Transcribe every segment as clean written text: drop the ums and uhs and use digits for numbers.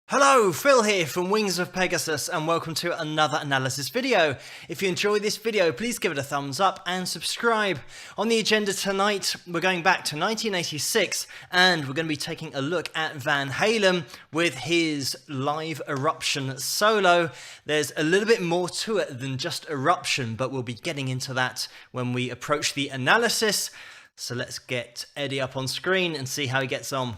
Hello, Phil here from Wings of Pegasus and welcome to another analysis video. If you enjoyed this video, please give it a thumbs up and subscribe. On the agenda tonight, we're going back to 1986 and we're going to be taking a look at Van Halen with his live Eruption solo. There's a little bit more to it than just Eruption, but we'll be getting into that when we approach the analysis. So let's get Eddie up on screen and see how he gets on.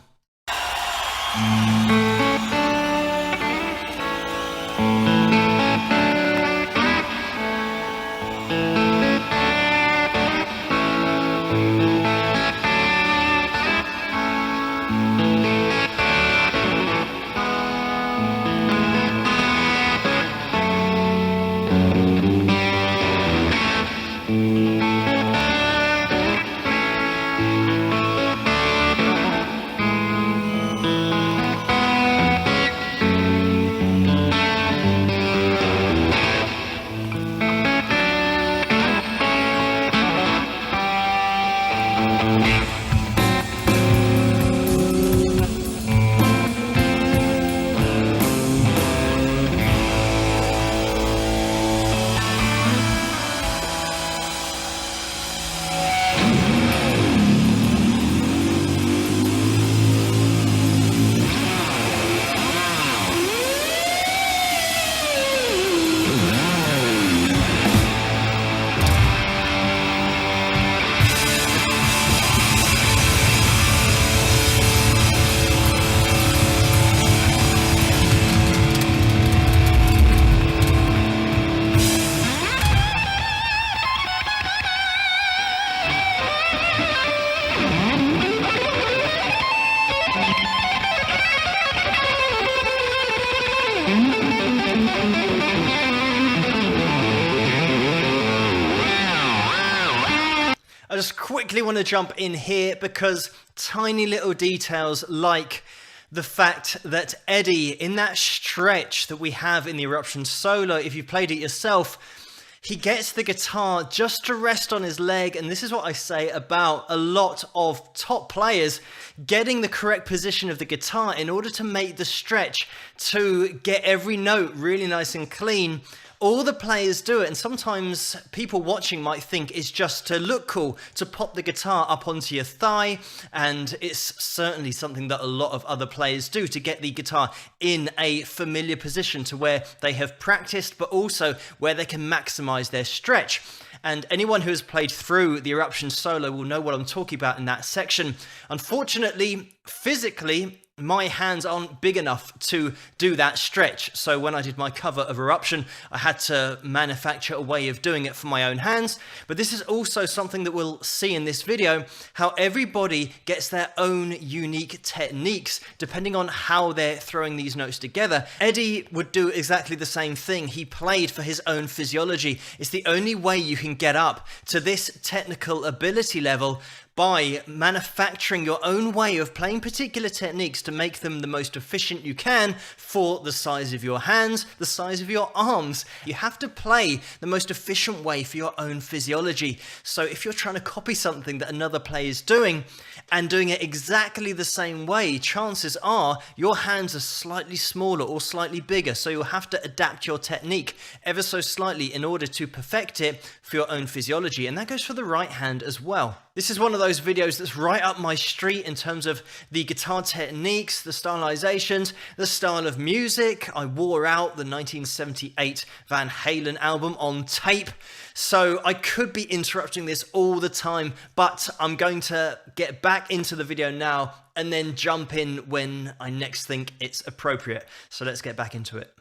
I just quickly want to jump in here because tiny little details like the fact that Eddie, in that stretch that we have in the Eruption solo, if you played it yourself, he gets the guitar just to rest on his leg, and this is what I say about a lot of top players getting the correct position of the guitar in order to make the stretch to get every note really nice and clean. All the players do it, and sometimes people watching might think it's just to look cool, to pop the guitar up onto your thigh, and it's certainly something that a lot of other players do to get the guitar in a familiar position to where they have practiced, but also where they can maximize their stretch. And anyone who has played through the Eruption solo will know what I'm talking about in that section. Unfortunately, physically, my hands aren't big enough to do that stretch. So when I did my cover of Eruption, I had to manufacture a way of doing it for my own hands. But this is also something that we'll see in this video, how everybody gets their own unique techniques depending on how they're throwing these notes together. Eddie would do exactly the same thing. He played for his own physiology. It's the only way you can get up to this technical ability level, by manufacturing your own way of playing particular techniques to make them the most efficient you can for the size of your hands, the size of your arms. You have to play the most efficient way for your own physiology. So if you're trying to copy something that another player is doing and doing it exactly the same way, chances are your hands are slightly smaller or slightly bigger. So you'll have to adapt your technique ever so slightly in order to perfect it for your own physiology. And that goes for the right hand as well. This is one of those videos that's right up my street in terms of the guitar techniques, the stylizations, the style of music. I wore out the 1978 Van Halen album on tape, so I could be interrupting this all the time, but I'm going to get back into the video now and then jump in when I next think it's appropriate. So let's get back into it.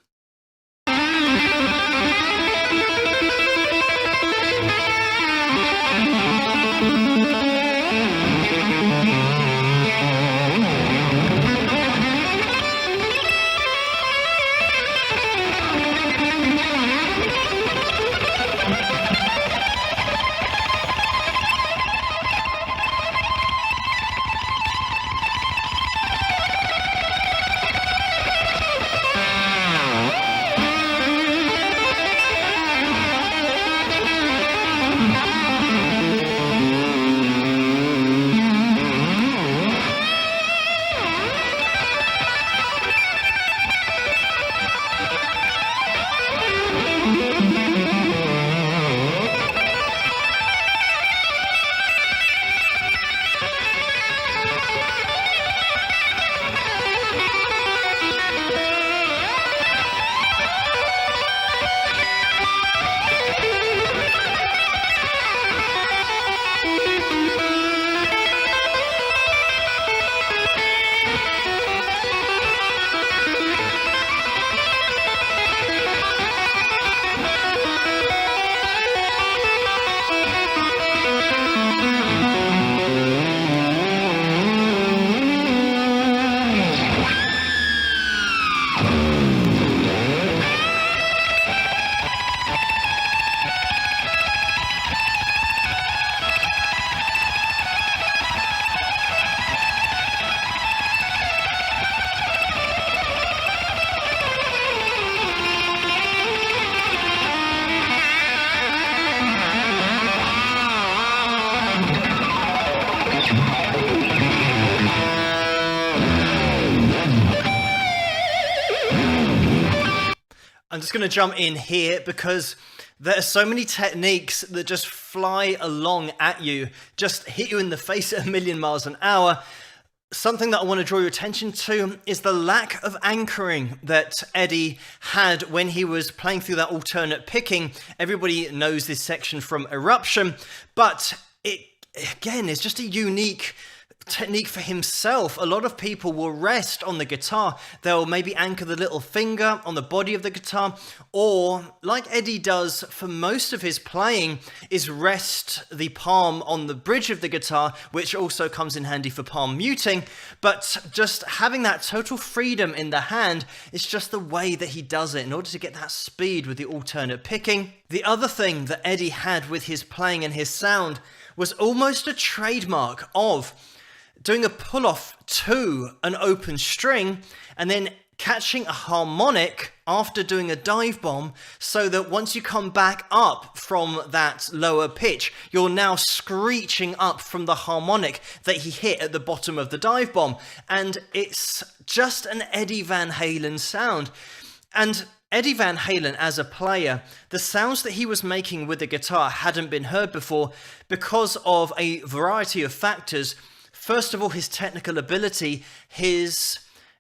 I'm just going to jump in here because there are so many techniques that just fly along at you, just hit you in the face at 1,000,000 miles an hour. Something that I want to draw your attention to is the lack of anchoring that Eddie had when he was playing through that alternate picking. Everybody knows this section from Eruption, but it, again, is just a unique technique for himself. A lot of people will rest on the guitar. They'll maybe anchor the little finger on the body of the guitar, or like Eddie does for most of his playing, is rest the palm on the bridge of the guitar, which also comes in handy for palm muting. But just having that total freedom in the hand is just the way that he does it in order to get that speed with the alternate picking. The other thing that Eddie had with his playing and his sound was almost a trademark of doing a pull-off to an open string and then catching a harmonic after doing a dive bomb, so that once you come back up from that lower pitch, you're now screeching up from the harmonic that he hit at the bottom of the dive bomb. And it's just an Eddie Van Halen sound. And Eddie Van Halen, as a player, the sounds that he was making with the guitar hadn't been heard before because of a variety of factors. First of all, his technical ability, his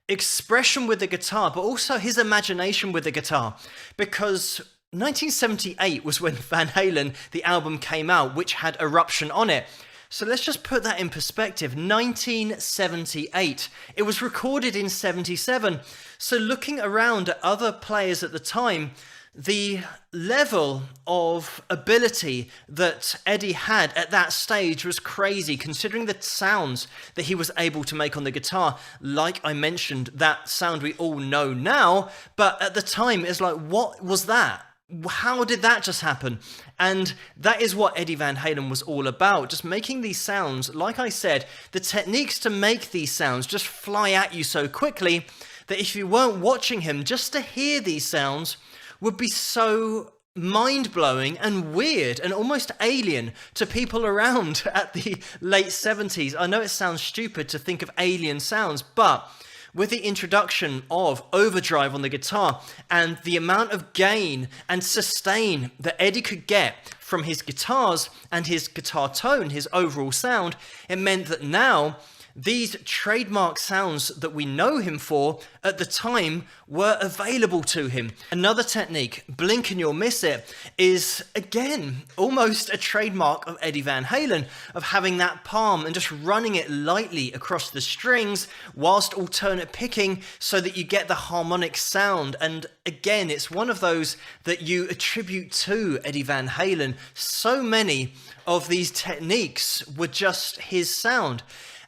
expression with the guitar, but also his imagination with the guitar. Because 1978 was when Van Halen, the album, came out, which had Eruption on it. So let's just put that in perspective. 1978. It was recorded in 77. So looking around at other players at the time, the level of ability that Eddie had at that stage was crazy, considering the sounds that he was able to make on the guitar. Like I mentioned, that sound we all know now, but at the time it's like, what was that? How did that just happen? And that is what Eddie Van Halen was all about, just making these sounds. Like I said, the techniques to make these sounds just fly at you so quickly that if you weren't watching him, just to hear these sounds would be so mind-blowing and weird and almost alien to people around at the late 70s. I know it sounds stupid to think of alien sounds, but with the introduction of overdrive on the guitar and the amount of gain and sustain that Eddie could get from his guitars and his guitar tone, his overall sound, it meant that now these trademark sounds that we know him for at the time were available to him. Another technique, blink and you'll miss it, is again almost a trademark of Eddie Van Halen, of having that palm and just running it lightly across the strings whilst alternate picking so that you get the harmonic sound. And again, it's one of those that you attribute to Eddie Van Halen. So many of these techniques were just his sound.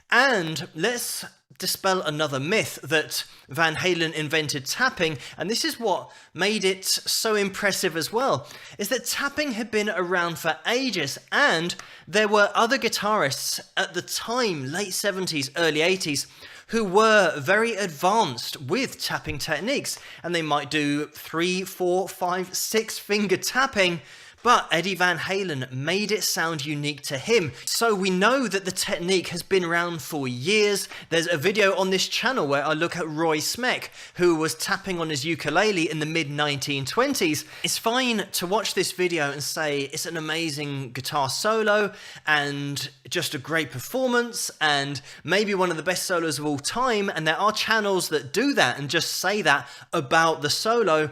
And let's dispel another myth that Van Halen invented tapping, and this is what made it so impressive as well, is that tapping had been around for ages, and there were other guitarists at the time, late 70s, early 80s, who were very advanced with tapping techniques, and they might do 3, 4, 5, 6 finger tapping. But Eddie Van Halen made it sound unique to him. So we know that the technique has been around for years. There's a video on this channel where I look at Roy Smeck, who was tapping on his ukulele in the mid-1920s. It's fine to watch this video and say it's an amazing guitar solo and just a great performance and maybe one of the best solos of all time. And there are channels that do that and just say that about the solo.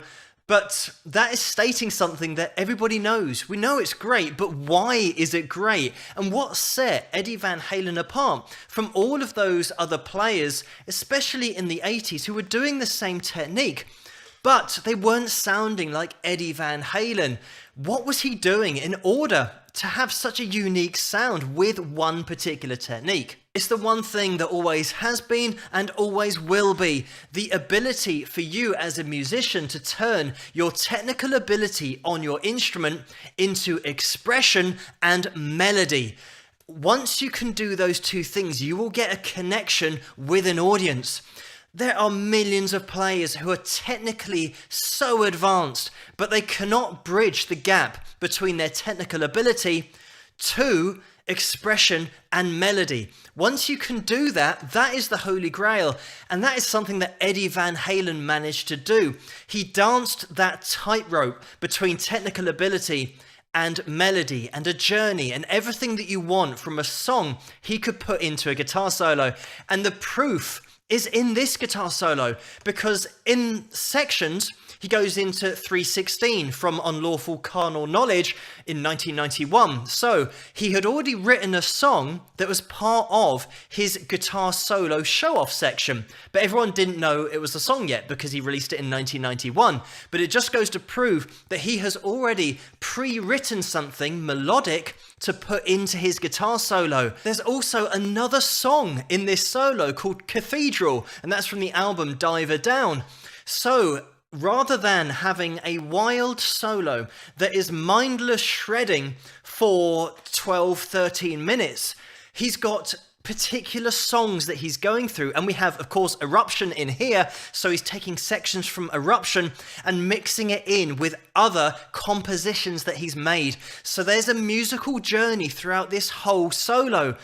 But that is stating something that everybody knows. We know it's great, but why is it great? And what set Eddie Van Halen apart from all of those other players, especially in the 80s, who were doing the same technique, but they weren't sounding like Eddie Van Halen? What was he doing in order to have such a unique sound with one particular technique? It's the one thing that always has been and always will be: the ability for you as a musician to turn your technical ability on your instrument into expression and melody. Once you can do those two things, you will get a connection with an audience. There are millions of players who are technically so advanced, but they cannot bridge the gap between their technical ability 2, expression and melody. Once you can do that, that is the Holy Grail. And that is something that Eddie Van Halen managed to do. He danced that tightrope between technical ability and melody and a journey and everything that you want from a song he could put into a guitar solo. And the proof is in this guitar solo, because in sections, he goes into 3:16 from Unlawful Carnal Knowledge in 1991. So he had already written a song that was part of his guitar solo show-off section, but everyone didn't know it was a song yet because he released it in 1991. But it just goes to prove that he has already pre-written something melodic to put into his guitar solo. There's also another song in this solo called Cathedral, and that's from the album Diver Down. So rather than having a wild solo that is mindless shredding for 12, 13 minutes, he's got particular songs that he's going through. And we have, of course, Eruption in here. So he's taking sections from Eruption and mixing it in with other compositions that he's made. So there's a musical journey throughout this whole solo.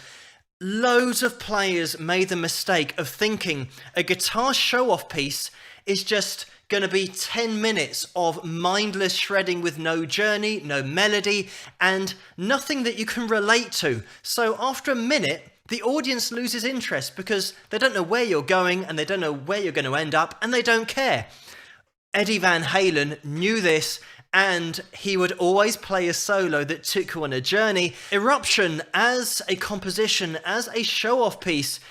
Loads of players made the mistake of thinking a guitar show-off piece is just going to be 10 minutes of mindless shredding with no journey, no melody, and nothing that you can relate to. So after a minute, the audience loses interest because they don't know where you're going and they don't know where you're going to end up and they don't care. Eddie Van Halen knew this, and he would always play a solo that took you on a journey. Eruption as a composition, as a show-off piece,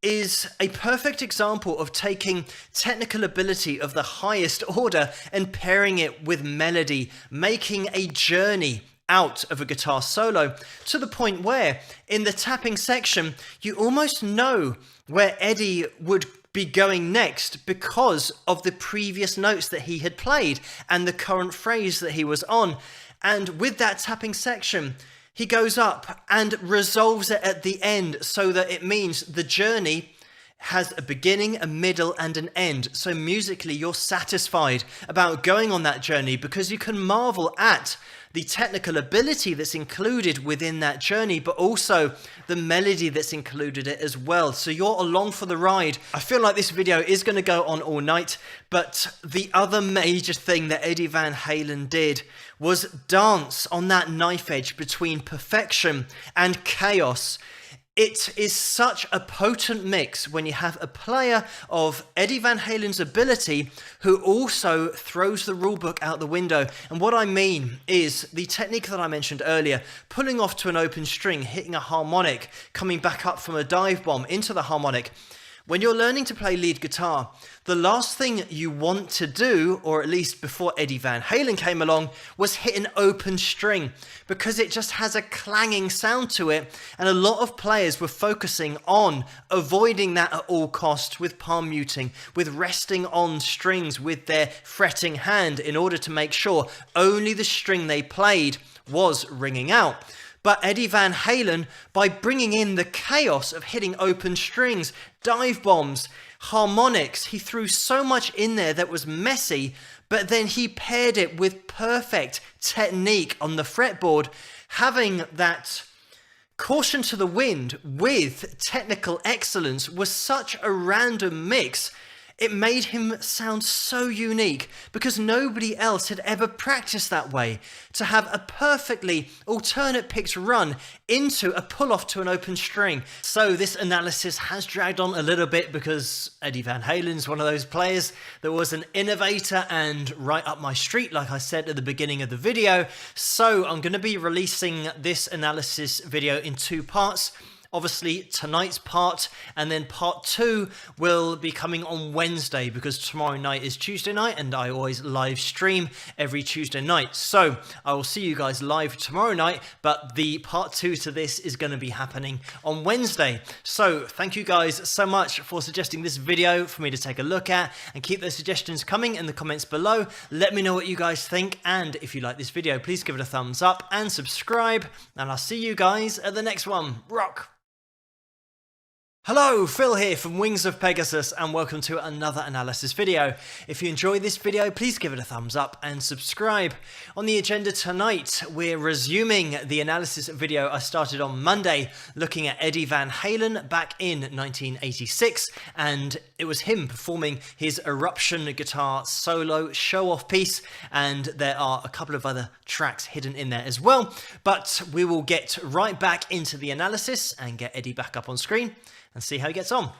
is a perfect example of taking technical ability of the highest order and pairing it with melody, making a journey out of a guitar solo, to the point where in the tapping section, you almost know where Eddie would be going next because of the previous notes that he had played and the current phrase that he was on. And with that tapping section, he goes up and resolves it at the end so that it means the journey has a beginning, a middle, and an end. So musically, you're satisfied about going on that journey because you can marvel at the technical ability that's included within that journey, but also the melody that's included it as well. So you're along for the ride. I feel like this video is going to go on all night, but the other major thing that Eddie Van Halen did was dance on that knife edge between perfection and chaos. It is such a potent mix when you have a player of Eddie Van Halen's ability who also throws the rulebook out the window. And what I mean is the technique that I mentioned earlier, pulling off to an open string, hitting a harmonic, coming back up from a dive bomb into the harmonic. When you're learning to play lead guitar, the last thing you want to do, or at least before Eddie Van Halen came along, was hit an open string because it just has a clanging sound to it. And a lot of players were focusing on avoiding that at all costs with palm muting, with resting on strings with their fretting hand in order to make sure only the string they played was ringing out. But Eddie Van Halen, by bringing in the chaos of hitting open strings, dive bombs, harmonics, he threw so much in there that was messy, but then he paired it with perfect technique on the fretboard, having that caution to the wind with technical excellence was such a random mix. It made him sound so unique because nobody else had ever practiced that way, to have a perfectly alternate picked run into a pull-off to an open string. So this analysis has dragged on a little bit because Eddie Van Halen's one of those players that was an innovator and right up my street, like I said at the beginning of the video. So I'm going to be releasing this analysis video in 2 parts. Obviously tonight's part, and then part 2 will be coming on Wednesday because tomorrow night is Tuesday night and I always live stream every Tuesday night. So I will see you guys live tomorrow night, but the part 2 to this is going to be happening on Wednesday. So thank you guys so much for suggesting this video for me to take a look at, and keep those suggestions coming in the comments below. Let me know what you guys think, and if you like this video, please give it a thumbs up and subscribe, and I'll see you guys at the next one. Rock! Hello, Phil here from Wings of Pegasus and welcome to another analysis video. If you enjoyed this video, please give it a thumbs up and subscribe. On the agenda tonight, we're resuming the analysis video I started on Monday, looking at Eddie Van Halen back in 1986, and it was him performing his Eruption guitar solo show-off piece, and there are a couple of other tracks hidden in there as well. But we will get right back into the analysis and get Eddie back up on screen and see how he gets on.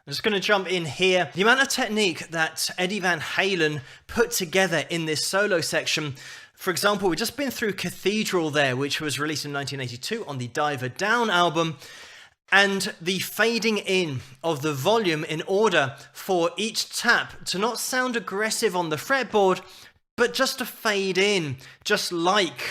I'm just going to jump in here. The amount of technique that Eddie Van Halen put together in this solo section. For example, we've just been through Cathedral there, which was released in 1982 on the Diver Down album. And the fading in of the volume in order for each tap to not sound aggressive on the fretboard, but just to fade in, just like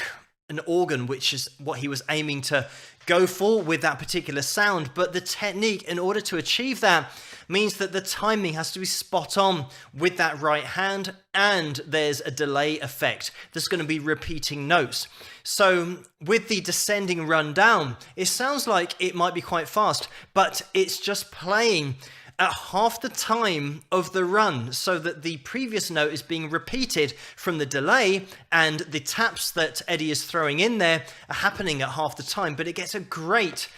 an organ, which is what he was aiming to go for with that particular sound. But the technique in order to achieve that means that the timing has to be spot on with that right hand, and there's a delay effect. There's going to be repeating notes. So with the descending run down, it sounds like it might be quite fast, but it's just playing at half the time of the run, so that the previous note is being repeated from the delay, and the taps that Eddie is throwing in there are happening at half the time. But it gets a great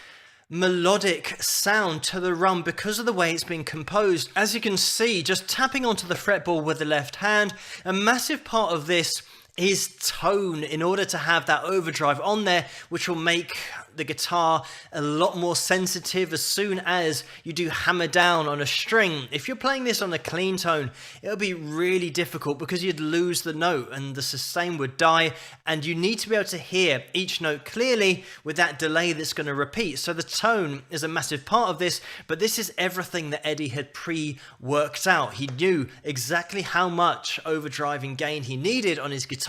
melodic sound to the run because of the way it's been composed. As you can see, just tapping onto the fretboard with the left hand, a massive part of this is tone in order to have that overdrive on there, which will make the guitar a lot more sensitive as soon as you do hammer down on a string. If you're playing this on a clean tone, it'll be really difficult because you'd lose the note and the sustain would die, and you need to be able to hear each note clearly with that delay that's going to repeat. So the tone is a massive part of this, but this is everything that Eddie had pre-worked out. He knew exactly how much overdrive and gain he needed on his guitar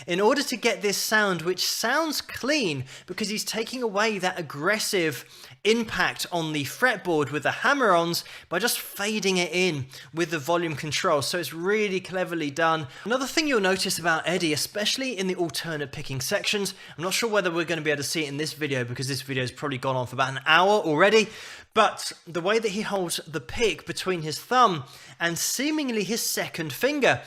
in order to get this sound, which sounds clean because he's taking away that aggressive impact on the fretboard with the hammer-ons by just fading it in with the volume control. So it's really cleverly done. Another thing you'll notice about Eddie, especially in the alternate picking sections, I'm not sure whether we're going to be able to see it in this video because this video has probably gone on for about an hour already, but the way that he holds the pick between his thumb and seemingly his second finger.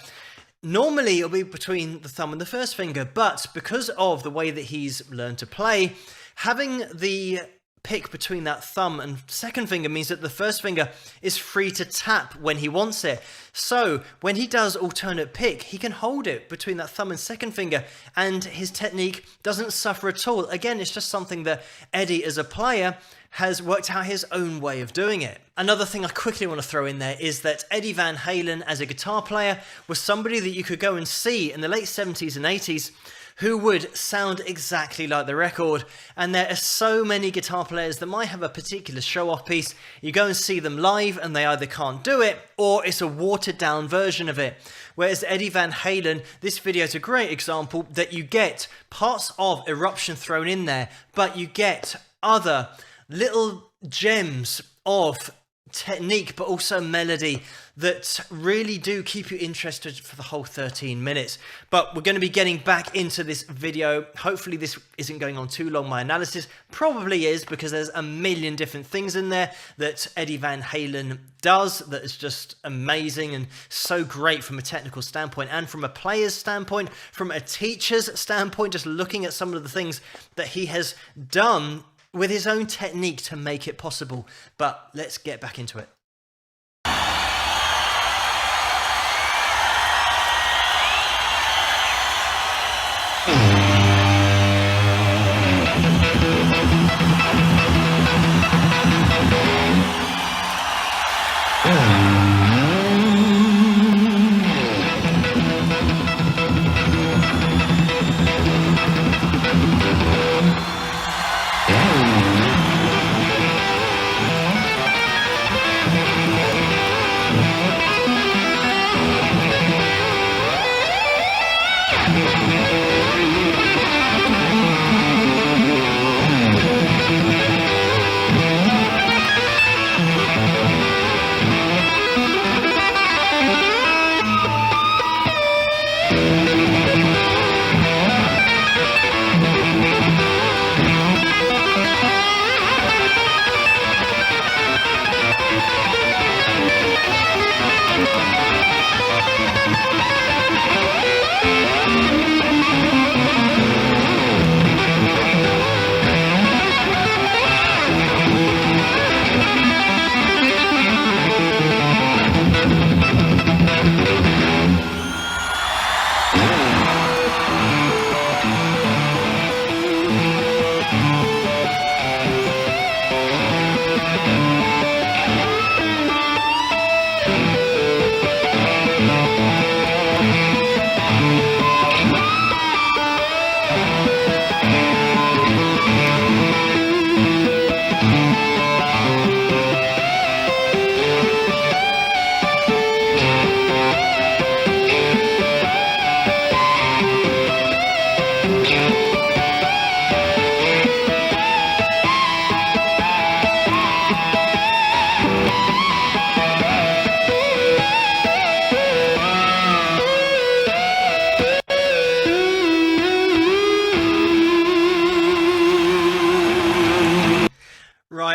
Normally it'll be between the thumb and the first finger, but because of the way that he's learned to play, having the pick between that thumb and second finger means that the first finger is free to tap when he wants it. So when he does alternate pick, he can hold it between that thumb and second finger and his technique doesn't suffer at all. Again, it's just something that Eddie as a player has worked out his own way of doing it. Another thing I quickly want to throw in there is that Eddie Van Halen as a guitar player was somebody that you could go and see in the late 70s and 80s who would sound exactly like the record. And there are so many guitar players that might have a particular show-off piece. You go and see them live and they either can't do it or it's a watered down version of it. Whereas Eddie Van Halen, this video is a great example that you get parts of Eruption thrown in there, but you get other little gems of technique but also melody that really do keep you interested for the whole 13 minutes. But we're going to be getting back into this video. Hopefully this isn't going on too long. My analysis probably is because there's a million different things in there that Eddie Van Halen does that is just amazing and so great from a technical standpoint and from a player's standpoint, from a teacher's standpoint, just looking at some of the things that he has done with his own technique to make it possible. But let's get back into it.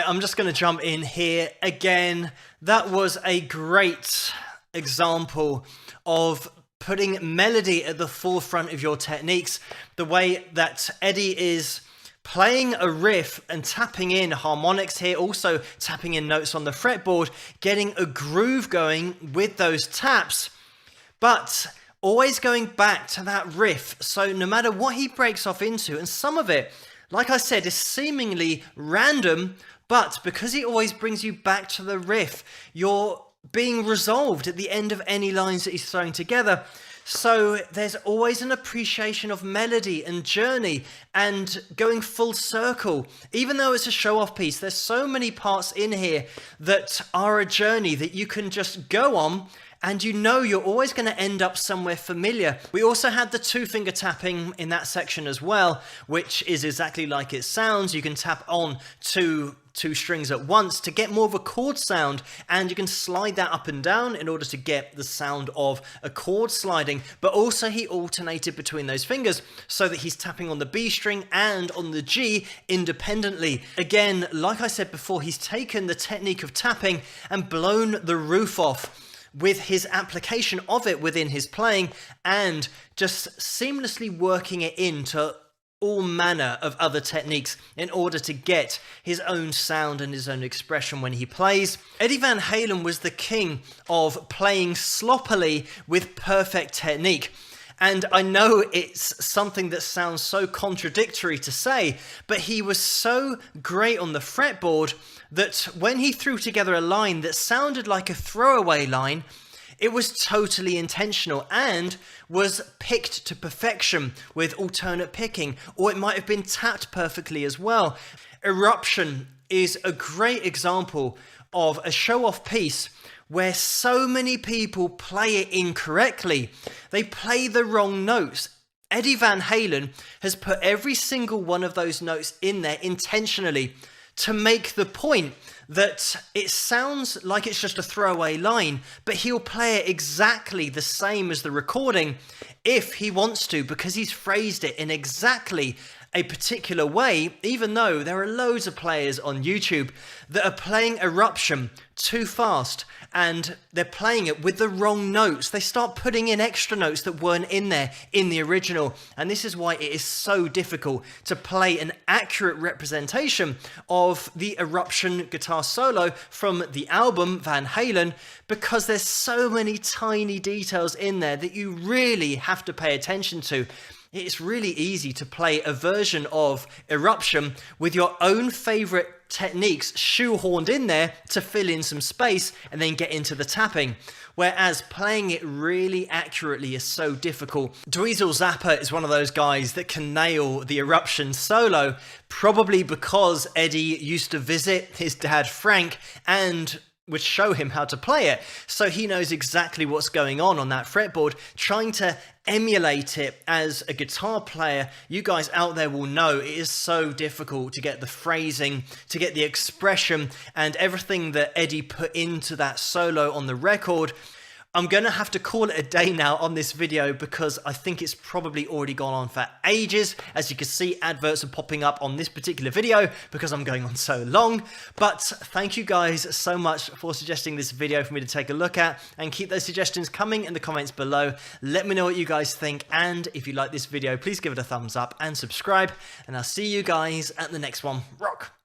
I'm just going to jump in here again. That was a great example of putting melody at the forefront of your techniques. The way that Eddie is playing a riff and tapping in harmonics here, also tapping in notes on the fretboard, getting a groove going with those taps, but always going back to that riff. So no matter what he breaks off into, and some of it, like I said, is seemingly random, but because he always brings you back to the riff, you're being resolved at the end of any lines that he's throwing together. So there's always an appreciation of melody and journey and going full circle. Even though it's a show-off piece, there's so many parts in here that are a journey that you can just go on, and you know you're always going to end up somewhere familiar. We also had the 2-finger tapping in that section as well, which is exactly like it sounds. You can tap on two strings at once to get more of a chord sound, and you can slide that up and down in order to get the sound of a chord sliding. But also he alternated between those fingers so that he's tapping on the B string and on the G independently. Again, like I said before, he's taken the technique of tapping and blown the roof off with his application of it within his playing, and just seamlessly working it into all manner of other techniques in order to get his own sound and his own expression when he plays. Eddie Van Halen was the king of playing sloppily with perfect technique. And I know it's something that sounds so contradictory to say, but he was so great on the fretboard that when he threw together a line that sounded like a throwaway line, it was totally intentional and was picked to perfection with alternate picking, or it might have been tapped perfectly as well. Eruption is a great example of a show-off piece where so many people play it incorrectly. They play the wrong notes. Eddie Van Halen has put every single one of those notes in there intentionally to make the point that it sounds like it's just a throwaway line, but he'll play it exactly the same as the recording if he wants to, because he's phrased it in exactly a particular way, even though there are loads of players on YouTube that are playing Eruption too fast and they're playing it with the wrong notes. They start putting in extra notes that weren't in there in the original, and this is why it is so difficult to play an accurate representation of the Eruption guitar solo from the album Van Halen, because there's so many tiny details in there that you really have to pay attention to. It's really easy to play a version of Eruption with your own favorite techniques shoehorned in there to fill in some space and then get into the tapping. Whereas playing it really accurately is so difficult. Dweezil Zappa is one of those guys that can nail the Eruption solo, probably because Eddie used to visit his dad Frank and would show him how to play it. So he knows exactly what's going on that fretboard, trying to emulate it as a guitar player. You guys out there will know it is so difficult to get the phrasing, to get the expression, and everything that Eddie put into that solo on the record. I'm going to have to call it a day now on this video because I think it's probably already gone on for ages. As you can see, adverts are popping up on this particular video because I'm going on so long. But thank you guys so much for suggesting this video for me to take a look at, and keep those suggestions coming in the comments below. Let me know what you guys think, and if you like this video, please give it a thumbs up and subscribe, and I'll see you guys at the next one. Rock!